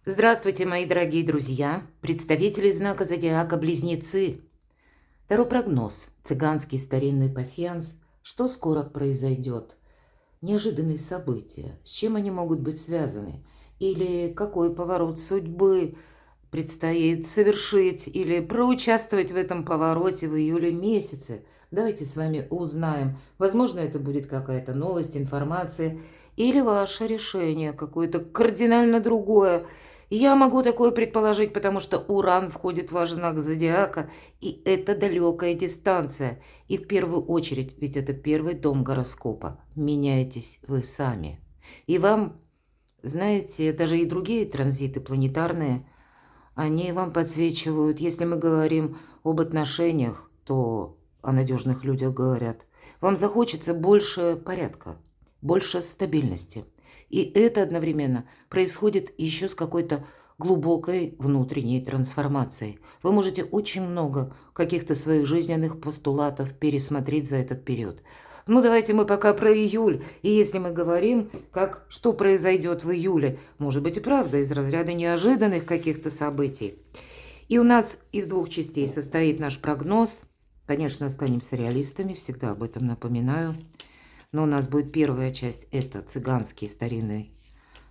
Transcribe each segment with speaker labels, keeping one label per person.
Speaker 1: Здравствуйте, мои дорогие друзья, представители знака зодиака Близнецы. Таро-прогноз, цыганский старинный пасьянс. Что скоро произойдет? Неожиданные события. С чем они могут быть связаны? Или какой поворот судьбы предстоит совершить или проучаствовать в этом повороте в июле месяце? Давайте с вами узнаем. Возможно, это будет какая-то новость, информация или ваше решение, какое-то кардинально другое. Я могу такое предположить, потому что Уран входит в ваш знак зодиака, и это далекая дистанция. И в первую очередь, ведь это первый дом гороскопа. Меняетесь вы сами. И вам, знаете, даже и другие транзиты планетарные, они вам подсвечивают. Если мы говорим об отношениях, то о надежных людях говорят. Вам захочется больше порядка, больше стабильности. И это одновременно происходит еще с какой-то глубокой внутренней трансформацией. Вы можете очень много каких-то своих жизненных постулатов пересмотреть за этот период. Ну, давайте мы пока про июль. И если мы говорим, что произойдет в июле, может быть и правда, из разряда неожиданных каких-то событий. И у нас из двух частей состоит наш прогноз. Конечно, останемся реалистами, всегда об этом напоминаю. Но у нас будет первая часть, это цыганский старинный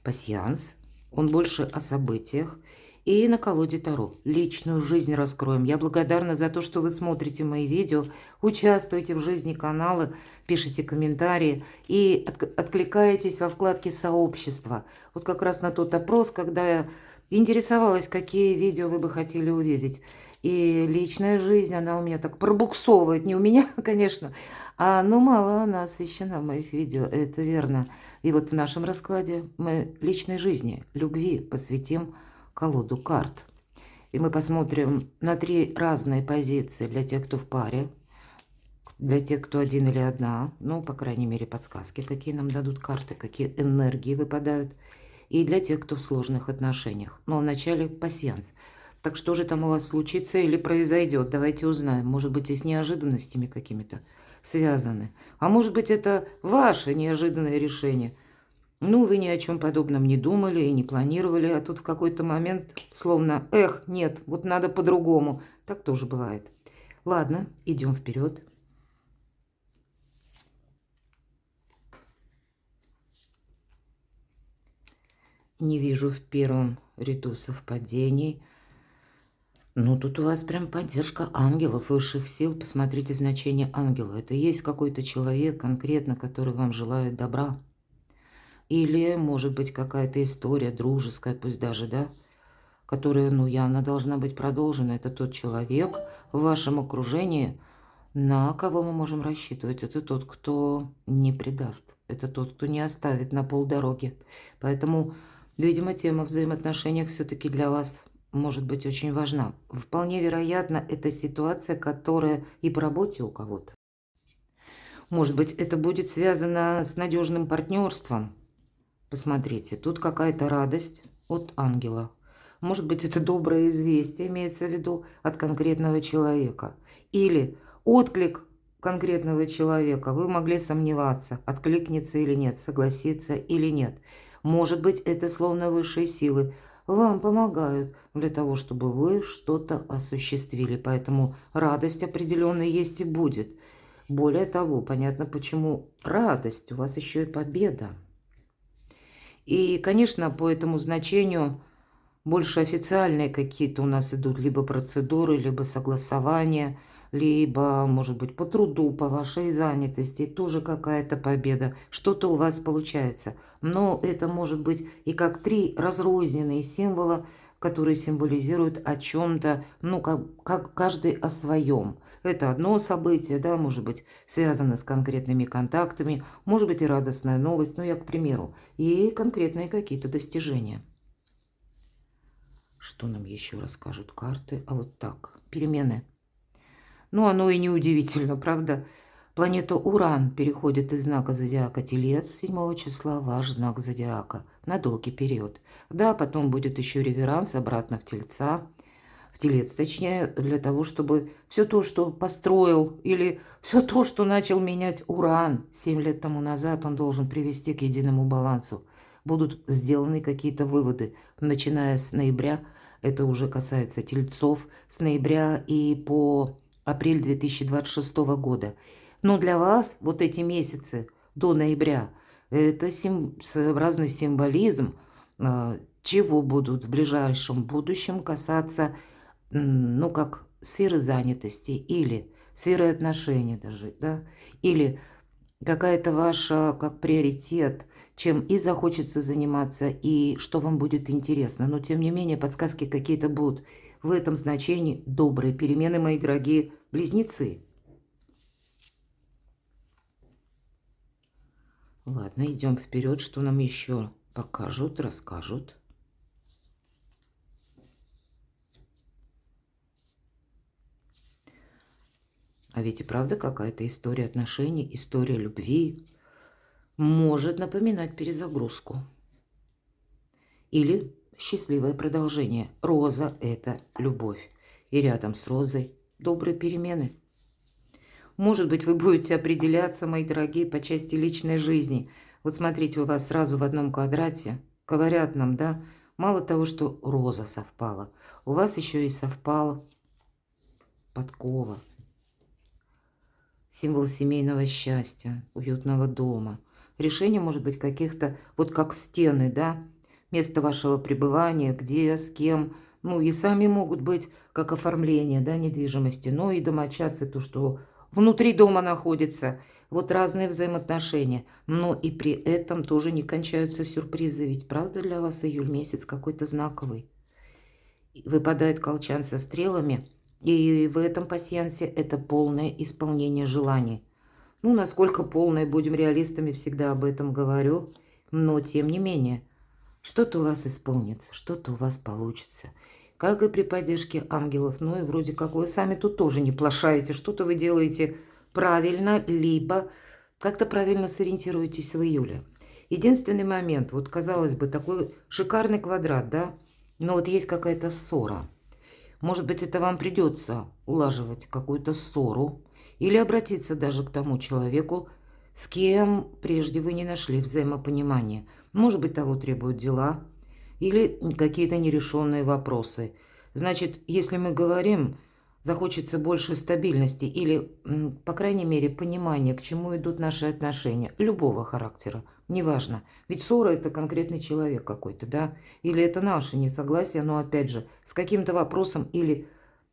Speaker 1: пасьянс. Он больше о событиях. И на колоде Таро. Личную жизнь раскроем. Я благодарна за то, что вы смотрите мои видео, участвуете в жизни канала, пишите комментарии и откликаетесь во вкладке «Сообщество». Вот как раз на тот опрос, когда я интересовалась, какие видео вы бы хотели увидеть. И личная жизнь, она у меня так пробуксовывает. Не у меня, конечно, но мало она освещена в моих видео, это верно. И вот в нашем раскладе мы личной жизни, любви посвятим колоду карт. И мы посмотрим на 3 разные позиции для тех, кто в паре, для тех, кто один или одна. Ну, по крайней мере, подсказки, какие нам дадут карты, какие энергии выпадают. И для тех, кто в сложных отношениях. Но вначале пасьянс. Так что же там у вас случится или произойдет? Давайте узнаем. Может быть, и с неожиданностями какими-то связаны. А может быть, это ваше неожиданное решение. Ну, вы ни о чем подобном не думали и не планировали, а тут в какой-то момент словно «эх, нет, вот надо по-другому». Так тоже бывает. Ладно, идем вперед. Не вижу в первом ряду совпадений. Ну, тут у вас прям поддержка ангелов, высших сил. Посмотрите значение ангела. Это есть какой-то человек конкретно, который вам желает добра. Или, может быть, какая-то история дружеская, пусть даже, да, которая, ну, явно должна быть продолжена. Это тот человек в вашем окружении, на кого мы можем рассчитывать. Это тот, кто не предаст. Это тот, кто не оставит на полдороги. Поэтому, видимо, тема взаимоотношений все-таки для вас может быть очень важна. Вполне вероятно, это ситуация, которая и по работе у кого-то. Может быть, это будет связано с надежным партнерством. Посмотрите, тут какая-то радость от ангела. Может быть, это доброе известие, имеется в виду, от конкретного человека. Или отклик конкретного человека. Вы могли сомневаться, откликнется или нет, согласится или нет. Может быть, это словно высшие силы вам помогают для того, чтобы вы что-то осуществили. Поэтому радость определенно есть и будет. Более того, понятно, почему радость, у вас еще и победа. И, конечно, по этому значению больше официальные какие-то у нас идут либо процедуры, либо согласования, либо, может быть, по труду, по вашей занятости, тоже какая-то победа, что-то у вас получается. Но это может быть и как 3 разрозненные символа, которые символизируют о чем-то, ну, как каждый о своем. Это одно событие, да, может быть, связано с конкретными контактами, может быть и радостная новость, ну, я к примеру, и конкретные какие-то достижения. Что нам еще расскажут карты? А вот так, перемены. Ну, оно и не удивительно, правда? Планета Уран переходит из знака зодиака Телец 7 числа в ваш знак зодиака на долгий период. Да, потом будет еще реверанс обратно в Тельца, в Телец, точнее, для того, чтобы все то, что построил, или все то, что начал менять Уран 7 лет тому назад, он должен привести к единому балансу. будут сделаны какие-то выводы. Начиная с ноября, это уже касается тельцов, с ноября и по апрель 2026 года. Но для вас вот эти месяцы до ноября – это своеобразный символизм, чего будут в ближайшем будущем касаться, ну, как сферы занятости или сферы отношений даже, да, или какая-то ваша как приоритет, чем и захочется заниматься, и что вам будет интересно. Но, тем не менее, подсказки какие-то будут в этом значении. Добрые перемены, мои дорогие близнецы. Ладно, идем вперед. Что нам еще покажут, расскажут. А ведь и правда какая-то история отношений, история любви может напоминать перезагрузку. Или счастливое продолжение. Роза – это любовь. И рядом с розой добрые перемены. Может быть, вы будете определяться, мои дорогие, по части личной жизни. Вот смотрите, у вас сразу в одном квадрате, говорят нам, да, мало того, что роза совпала, у вас еще и совпала подкова. Символ семейного счастья, уютного дома. Решение может быть каких-то, вот как стены, да, место вашего пребывания, где, с кем. Ну и сами могут быть как оформление, да, недвижимости, но и домочадцы, то, что внутри дома находится. Вот разные взаимоотношения. Но и при этом тоже не кончаются сюрпризы. Ведь правда для вас июль месяц какой-то знаковый. Выпадает колчан со стрелами. И в этом пасьянсе это полное исполнение желаний. Ну, насколько полное, будем реалистами, всегда об этом говорю. Но, тем не менее, что-то у вас исполнится, что-то у вас получится. Как и при поддержке ангелов. Ну, и вроде как вы сами тут тоже не плашаете. Что-то вы делаете правильно, либо как-то правильно сориентируетесь в июле. Единственный момент, вот, казалось бы, такой шикарный квадрат, да? Но вот есть какая-то ссора. Может быть, это вам придется улаживать какую-то ссору или обратиться даже к тому человеку, с кем прежде вы не нашли взаимопонимания. Может быть, того требуют дела или какие-то нерешенные вопросы. Значит, если мы говорим, захочется больше стабильности или, по крайней мере, понимания, к чему идут наши отношения, любого характера. Неважно. Ведь ссора – это конкретный человек какой-то, да? Или это наше несогласие, но, опять же, с каким-то вопросом или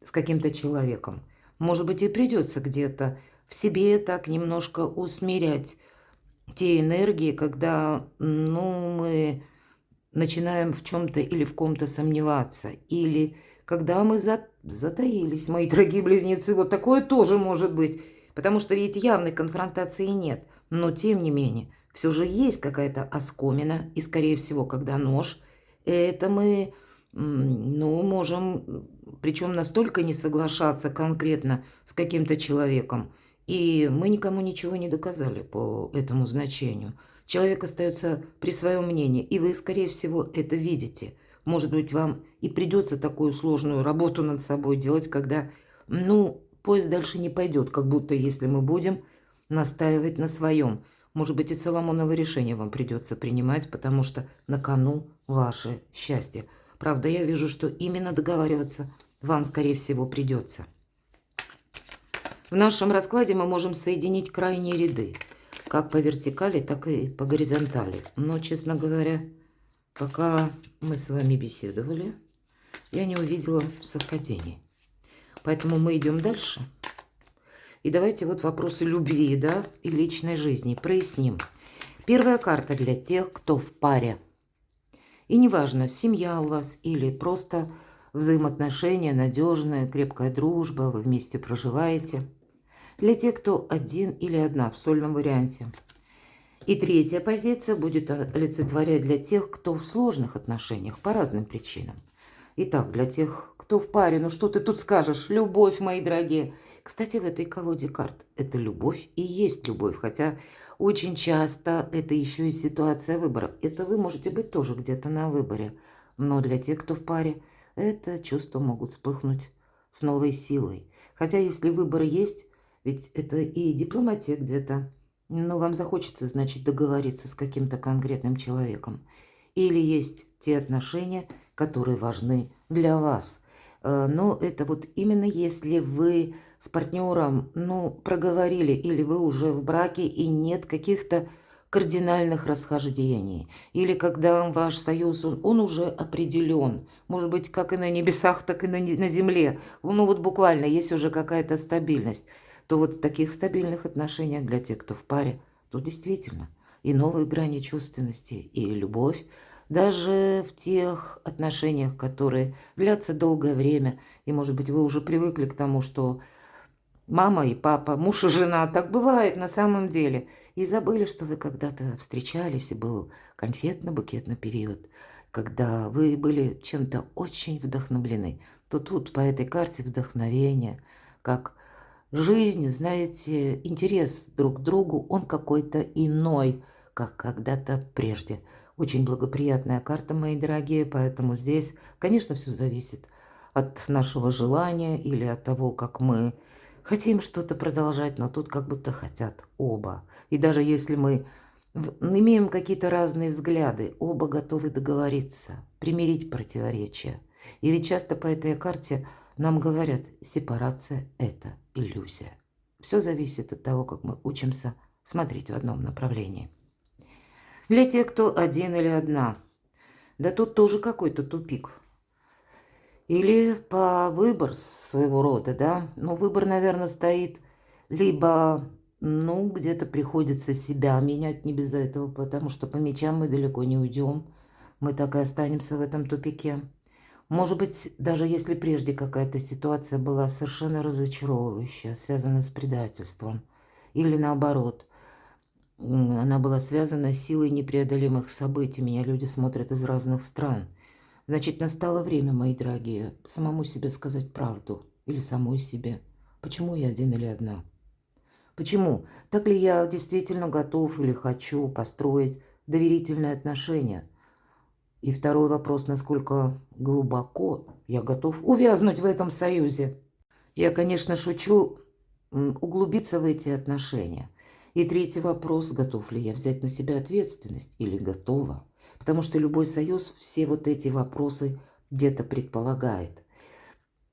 Speaker 1: с каким-то человеком. Может быть, и придется где-то в себе так немножко усмирять те энергии, когда, ну, мы начинаем в чем-то или в ком-то сомневаться. Или когда мы затаились, мои дорогие близнецы. Вот такое тоже может быть. Потому что ведь явной конфронтации нет. Но, тем не менее, все же есть какая-то оскомина, и, скорее всего, когда нож, это мы, ну, можем, причем настолько не соглашаться конкретно с каким-то человеком, и мы никому ничего не доказали по этому значению. Человек остается при своем мнении, и вы, скорее всего, это видите. Может быть, вам и придется такую сложную работу над собой делать, когда, ну, поезд дальше не пойдет, как будто если мы будем настаивать на своем. Может быть, и Соломоново решение вам придется принимать, потому что на кону ваше счастье. Правда, я вижу, что именно договариваться вам, скорее всего, придется. В нашем раскладе мы можем соединить крайние ряды, как по вертикали, так и по горизонтали. Но, честно говоря, пока мы с вами беседовали, я не увидела совпадений. Поэтому мы идем дальше. И давайте вот вопросы любви, да, и личной жизни проясним. Первая карта для тех, кто в паре. И неважно, семья у вас или просто взаимоотношения, надежная, крепкая дружба, вы вместе проживаете. Для тех, кто один или одна в сольном варианте. И третья позиция будет олицетворять для тех, кто в сложных отношениях по разным причинам. Итак, для тех, кто в паре, ну что ты тут скажешь? Любовь, мои дорогие. Кстати, в этой колоде карт это любовь и есть любовь, хотя очень часто это еще и ситуация выбора. Это вы можете быть тоже где-то на выборе. Но для тех, кто в паре, это чувства могут вспыхнуть с новой силой. Хотя если выбор есть, ведь это и дипломатия где-то, но вам захочется, значит, договориться с каким-то конкретным человеком. Или есть те отношения, которые важны для вас. Но это вот именно если вы с партнером, ну, проговорили, или вы уже в браке и нет каких-то кардинальных расхождений. Или когда ваш союз, он уже определен. Может быть, как и на небесах, так и на земле. Ну вот буквально есть уже какая-то стабильность. То вот в таких стабильных отношениях для тех, кто в паре, то действительно и новые грани чувственности, и любовь. Даже в тех отношениях, которые длятся долгое время, и, может быть, вы уже привыкли к тому, что мама и папа, муж и жена, так бывает на самом деле, и забыли, что вы когда-то встречались, и был конфетно-букетный период, когда вы были чем-то очень вдохновлены, то тут по этой карте вдохновения, как жизнь, знаете, интерес друг к другу, он какой-то иной, как когда-то прежде. Очень благоприятная карта, мои дорогие, поэтому здесь, конечно, все зависит от нашего желания или от того, как мы хотим что-то продолжать, но тут как будто хотят оба. И даже если мы имеем какие-то разные взгляды, оба готовы договориться, примирить противоречия. И ведь часто по этой карте нам говорят, сепарация – это иллюзия. Все зависит от того, как мы учимся смотреть в одном направлении. Для тех, кто один или одна, да тут тоже какой-то тупик. Или по выбор своего рода, да. Но выбор, наверное, стоит либо, ну, где-то приходится себя менять не без этого, потому что по мечам мы далеко не уйдем. Мы так и останемся в этом тупике. Может быть, даже если прежде какая-то ситуация была совершенно разочаровывающая, связанная с предательством, или наоборот, она была связана с силой непреодолимых событий. Меня люди смотрят из разных стран. Значит, настало время, мои дорогие, самому себе сказать правду. Или самой себе. Почему я один или одна? Почему? Так ли я действительно готов или хочу построить доверительные отношения? И второй вопрос, насколько глубоко я готов увязнуть в этом союзе. Я, конечно, шучу, углубиться в эти отношения. И третий вопрос, готов ли я взять на себя ответственность или готова. Потому что любой союз все вот эти вопросы где-то предполагает.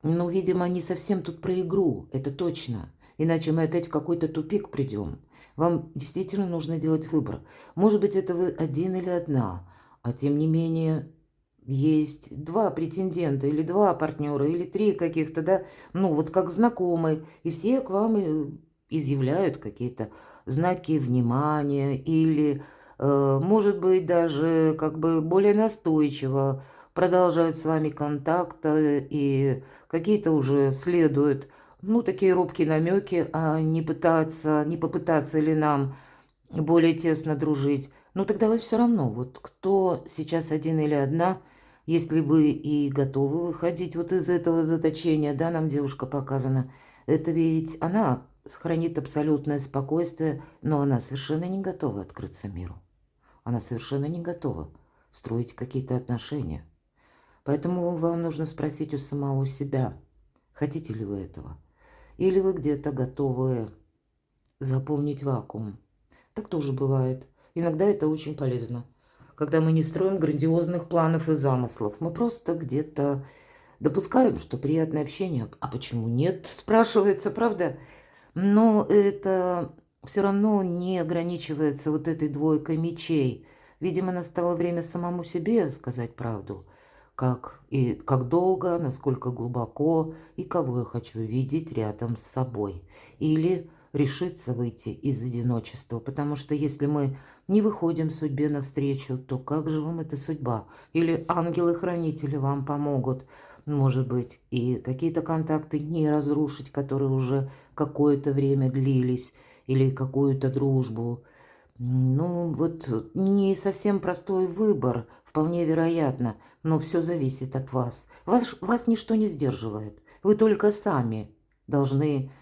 Speaker 1: Но, видимо, не совсем тут про игру, это точно. Иначе мы опять в какой-то тупик придем. Вам действительно нужно делать выбор. Может быть, это вы один или одна, а тем не менее есть два претендента, или два партнера, или три каких-то, да, ну вот как знакомые, и все к вам изъявляют какие-то знаки внимания, или, может быть, даже как бы более настойчиво продолжают с вами контакт, и какие-то уже следуют, ну, такие робкие намеки, а не попытаться ли нам более тесно дружить. Ну, тогда вы все равно, вот кто сейчас один или одна, если вы и готовы выходить вот из этого заточения, да, нам девушка показана, это ведь она хранит абсолютное спокойствие, но она совершенно не готова открыться миру. Она совершенно не готова строить какие-то отношения. Поэтому вам нужно спросить у самого себя, хотите ли вы этого. Или вы где-то готовы заполнить вакуум. Так тоже бывает. Иногда это очень полезно. Когда мы не строим грандиозных планов и замыслов, мы просто где-то допускаем, что приятное общение. А почему нет? Спрашивается, правда? Но это все равно не ограничивается вот этой двойкой мечей. Видимо, настало время самому себе сказать правду. Как долго, насколько глубоко и кого я хочу видеть рядом с собой. Или решиться выйти из одиночества. Потому что если мы не выходим судьбе навстречу, то как же вам эта судьба? Или ангелы-хранители вам помогут, может быть, и какие-то контакты не разрушить, которые уже какое-то время длились, или какую-то дружбу. Ну, вот не совсем простой выбор, вполне вероятно, но все зависит от вас. Вас ничто не сдерживает. Вы только сами должны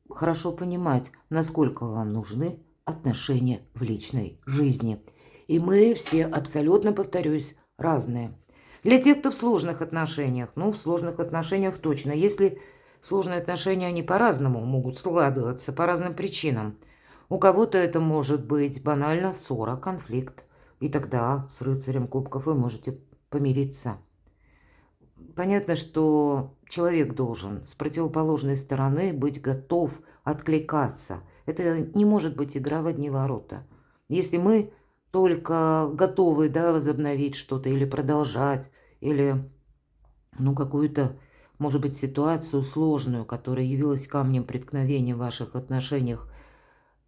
Speaker 1: хорошо понимать, насколько вам нужны отношения в личной жизни. И мы все, абсолютно повторюсь, разные. Для тех, кто в сложных отношениях, ну, в сложных отношениях точно. Если сложные отношения, они по-разному могут складываться, по разным причинам. У кого-то это может быть банально ссора, конфликт. И тогда с рыцарем кубков вы можете помириться. Понятно, что человек должен с противоположной стороны быть готов откликаться. Это не может быть игра в одни ворота. Если мы только готовы, да, возобновить что-то или продолжать, или какую-то, может быть, ситуацию сложную, которая явилась камнем преткновения в ваших отношениях,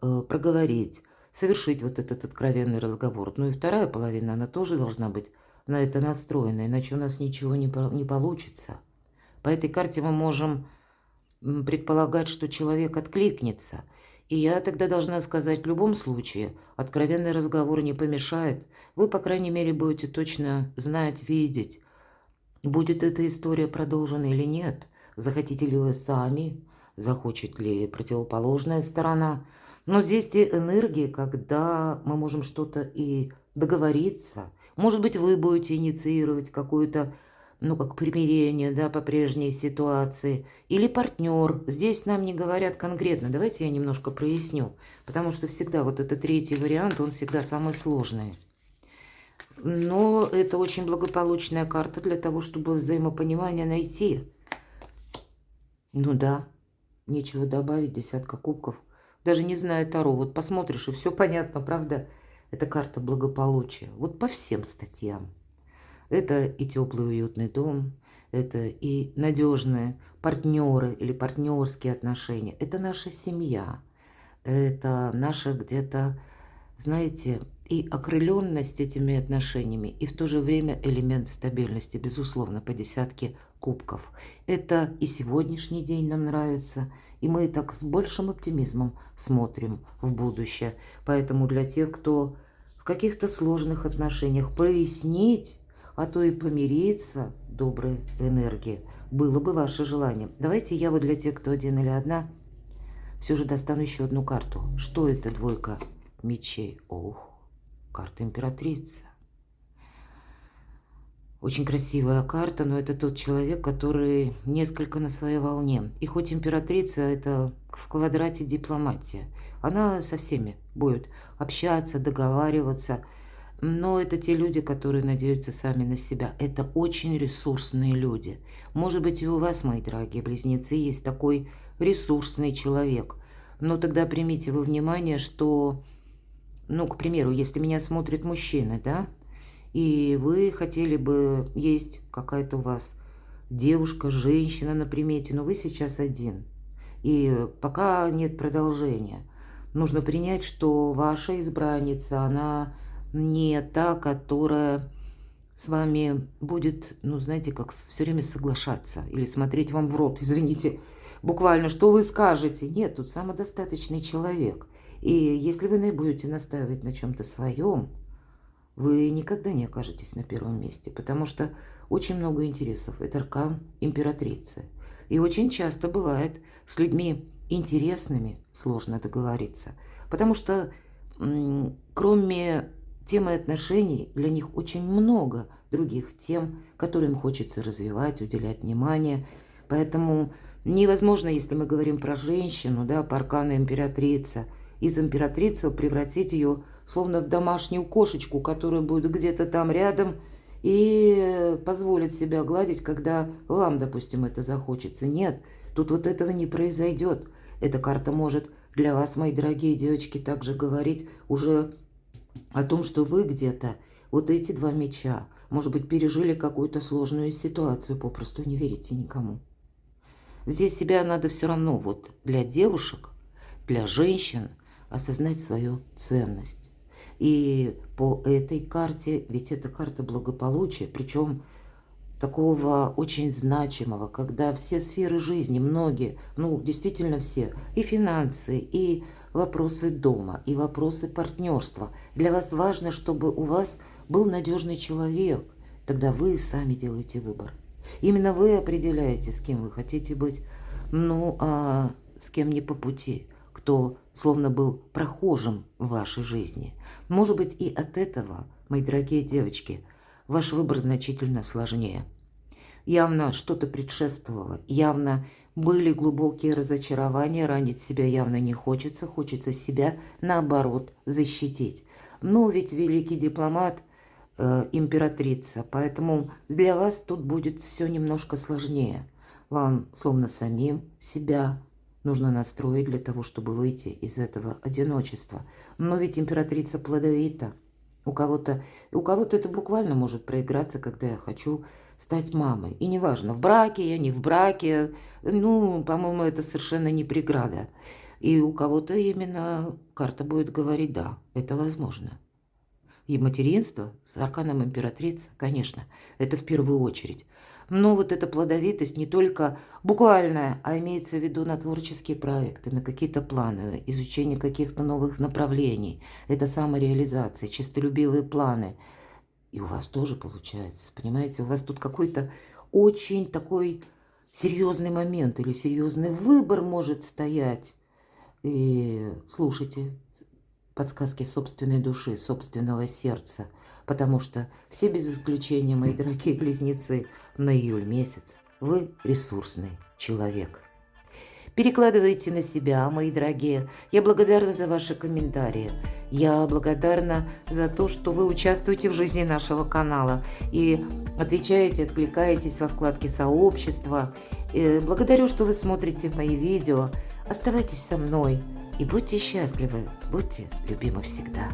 Speaker 1: проговорить, совершить вот этот откровенный разговор. Ну и вторая половина, она тоже должна быть на это настроена, иначе у нас ничего не получится. По этой карте мы можем предполагать, что человек откликнется. И я тогда должна сказать, в любом случае, откровенный разговор не помешает. Вы, по крайней мере, будете точно знать, видеть, будет эта история продолжена или нет. Захотите ли вы сами, захочет ли противоположная сторона. Но здесь те энергии, когда мы можем что-то и договориться. Может быть, вы будете инициировать какую-то, как примирение, да, по прежней ситуации. Или партнер. Здесь нам не говорят конкретно. Давайте я немножко проясню. Потому что всегда вот этот третий вариант, он всегда самый сложный. Но это очень благополучная карта для того, чтобы взаимопонимание найти. Ну да, нечего добавить, десятка кубков. Даже не зная Таро, вот посмотришь, и все понятно, правда? Это карта благополучия. Вот по всем статьям. Это и теплый уютный дом, это и надежные партнеры или партнерские отношения. Это наша семья, это наша где-то, знаете, и окрыленность этими отношениями, и в то же время элемент стабильности, безусловно, по десятке кубков. Это и сегодняшний день нам нравится, и мы так с большим оптимизмом смотрим в будущее. Поэтому для тех, кто в каких-то сложных отношениях, прояснить, а то и помириться, доброй энергии, было бы ваше желание. Давайте я вот для тех, кто один или одна, все же достану еще одну карту. Что это двойка мечей? Ох, карта императрица. Очень красивая карта, но это тот человек, который несколько на своей волне. И хоть императрица это в квадрате дипломатия, она со всеми будет общаться, договариваться. Но это те люди, которые надеются сами на себя. Это очень ресурсные люди. Может быть, и у вас, мои дорогие близнецы, есть такой ресурсный человек. Но тогда примите во внимание, что, к примеру, если меня смотрит мужчина, да, и вы хотели бы, есть какая-то у вас девушка, женщина на примете, но вы сейчас один, и пока нет продолжения, нужно принять, что ваша избранница, она не та, которая с вами будет, знаете, как все время соглашаться или смотреть вам в рот, извините, буквально, что вы скажете. Нет, тут самодостаточный человек. И если вы будете настаивать на чем-то своем, вы никогда не окажетесь на первом месте, потому что очень много интересов. Это аркан императрицы. И очень часто бывает с людьми интересными сложно договориться, потому что кроме темы отношений, для них очень много других тем, которые им хочется развивать, уделять внимание. Поэтому невозможно, если мы говорим про женщину, да, по аркану императрица, из императрицы превратить ее словно в домашнюю кошечку, которая будет где-то там рядом и позволит себя гладить, когда вам, допустим, это захочется. Нет, тут вот этого не произойдет. Эта карта может для вас, мои дорогие девочки, также говорить уже о том, что вы где-то вот эти два меча, может быть, пережили какую-то сложную ситуацию, попросту не верите никому. Здесь себя надо все равно вот для девушек, для женщин осознать свою ценность. И по этой карте, ведь это карта благополучия, причем такого очень значимого, когда все сферы жизни, многие, действительно все, и финансы, и вопросы дома, и вопросы партнерства. Для вас важно, чтобы у вас был надежный человек. Тогда вы сами делаете выбор. Именно вы определяете, с кем вы хотите быть, а с кем не по пути, кто словно был прохожим в вашей жизни. Может быть, и от этого, мои дорогие девочки, ваш выбор значительно сложнее. Явно что-то предшествовало, явно Были глубокие разочарования, ранить себя явно не хочется, хочется себя, наоборот, защитить. Но ведь великий дипломат, императрица, поэтому для вас тут будет все немножко сложнее. Вам словно самим себя нужно настроить для того, чтобы выйти из этого одиночества. Но ведь императрица плодовита. У кого-то это буквально может проиграться, когда я хочу стать мамой. И неважно, в браке я, не в браке. Ну, по-моему, это совершенно не преграда. И у кого-то именно карта будет говорить, да, это возможно. И материнство с арканом императрицы, конечно, это в первую очередь. Но вот эта плодовитость не только буквальная, а имеется в виду на творческие проекты, на какие-то планы, изучение каких-то новых направлений. Это самореализация, честолюбивые планы. И у вас тоже получается, понимаете, у вас тут какой-то очень такой серьезный момент или серьезный выбор может стоять. И слушайте подсказки собственной души, собственного сердца, потому что все без исключения, мои дорогие близнецы, на июль месяц вы ресурсный человек. Перекладывайте на себя, мои дорогие. Я благодарна за ваши комментарии. Я благодарна за то, что вы участвуете в жизни нашего канала и отвечаете, откликаетесь во вкладке «Сообщество». Благодарю, что вы смотрите мои видео. Оставайтесь со мной и будьте счастливы, будьте любимы всегда.